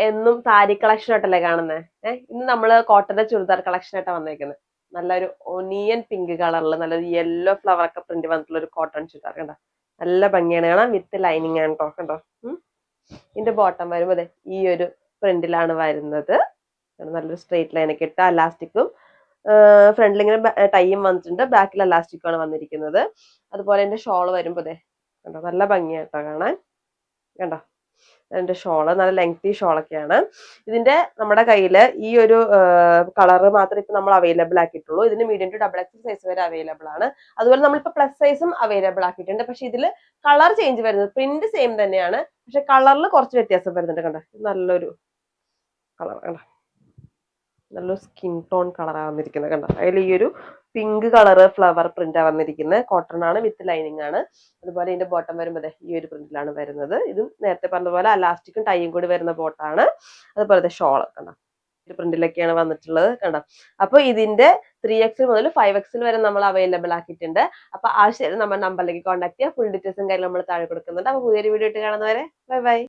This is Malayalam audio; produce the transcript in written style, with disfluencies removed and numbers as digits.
എന്നും സാരി കളക്ഷൻ ആയിട്ടല്ലേ കാണുന്നത്. ഇന്ന് നമ്മള് കോട്ടന്റെ ചുരിദാർ കളക്ഷൻ ആയിട്ടാണ് വന്നേക്കുന്നത്. നല്ലൊരു ഒനിയൻ പിങ്ക് കളറിൽ നല്ലൊരു യെല്ലോ ഫ്ലവർ ഒക്കെ പ്രിന്റ് വന്നിട്ടുള്ള ഒരു കോട്ടൺ ചുരിദാർ കണ്ടോ. നല്ല ഭംഗിയാണ് കാണാൻ, വിത്ത് ലൈനിങ് ആണ് കേട്ടോ. കണ്ടോ, ഇതിന്റെ ബോട്ടം വരുമ്പോ അതെ ഈ ഒരു പ്രിന്റിലാണ് വരുന്നത്. നല്ലൊരു സ്ട്രെയിറ്റ് ലൈൻ ഒക്കെ ഇട്ട് അലാസ്റ്റിക്കും ഫ്രണ്ടിൽ ഇങ്ങനെ ടൈയും വന്നിട്ടുണ്ട്, ബാക്കിൽ അലാസ്റ്റിക്കും ആണ് വന്നിരിക്കുന്നത്. അതുപോലെ എന്റെ ഷോള് വരുമ്പോ അതെ കണ്ടോ, നല്ല ഭംഗിയായിട്ടോ കാണാൻ. കണ്ടോ അതിന്റെ ഷോള് നല്ല ലെങ്തി ഷോളൊക്കെയാണ്. ഇതിന്റെ നമ്മുടെ കയ്യില് ഈ ഒരു കളറ് മാത്രമേ ഇപ്പൊ നമ്മൾ അവൈലബിൾ ആക്കിയിട്ടുള്ളൂ. ഇതിന് medium to double X size വരെ അവൈലബിൾ ആണ്. അതുപോലെ നമ്മളിപ്പോ പ്ലസ് സൈസും അവൈലബിൾ ആക്കിയിട്ടുണ്ട്. പക്ഷെ ഇതില് കളർ ചേഞ്ച് വരുന്നത്, പ്രിന്റ് സെയിം തന്നെയാണ്, പക്ഷെ കളറിൽ കുറച്ച് വ്യത്യാസം വരുന്നുണ്ട്. കണ്ടോ നല്ലൊരു കളർ, കണ്ടോ നല്ലൊരു സ്കിൻ ടോൺ കളറാണ് വന്നിരിക്കുന്നത്. കണ്ടോ അതിൽ ഈ ഒരു പിങ്ക് കളറ് ഫ്ലവർ പ്രിന്റാണ് വന്നിരിക്കുന്നത്. കോട്ടൺ ആണ്, വിത്ത് ലൈനിങ് ആണ്. അതുപോലെ ഇതിന്റെ ബോട്ടം വരുമ്പോൾ ഈ ഒരു പ്രിന്റിലാണ് വരുന്നത്. ഇതും നേരത്തെ പറഞ്ഞ പോലെ അലാസ്റ്റിക്കും ടൈയും കൂടി വരുന്ന ബോട്ടാണ്. അതുപോലെ ഷോൾ കണ്ടോ ഒരു പ്രിന്റിലൊക്കെയാണ് വന്നിട്ടുള്ളത്. കണ്ടോ അപ്പൊ ഇതിന്റെ 3X മുതൽ 5X വരെ നമ്മൾ അവൈലബിൾ ആക്കിയിട്ടുണ്ട്. അപ്പൊ ആവശ്യം നമ്മുടെ നമ്പറിലേക്ക് കോൺടാക്ട് ചെയ്യുക. ഫുൾ ഡീറ്റെയിൽസും കാര്യം നമ്മൾ താഴെ കൊടുക്കുന്നുണ്ട്. അപ്പൊ പുതിയൊരു വീഡിയോ ഇട്ട് കാണുന്നവരെ ബൈ ബൈ.